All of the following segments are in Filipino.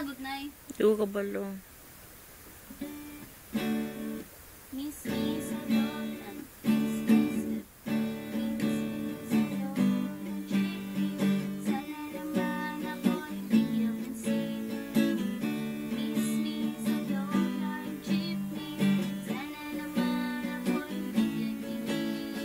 good night. Yung kabalo. Miss me sa loob ng miss me sa loob ng jeepney. Sana naman ako'y bigyang pansin. Miss me sa loob ng jeepney. Sana naman ako'y bigyang dinig.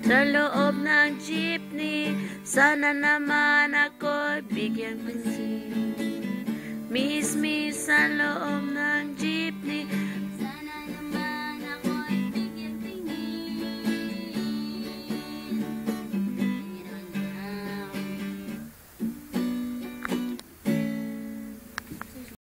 Sa loob ng jeepney, sana naman ako'y bigyang pansin. Miss me sa loob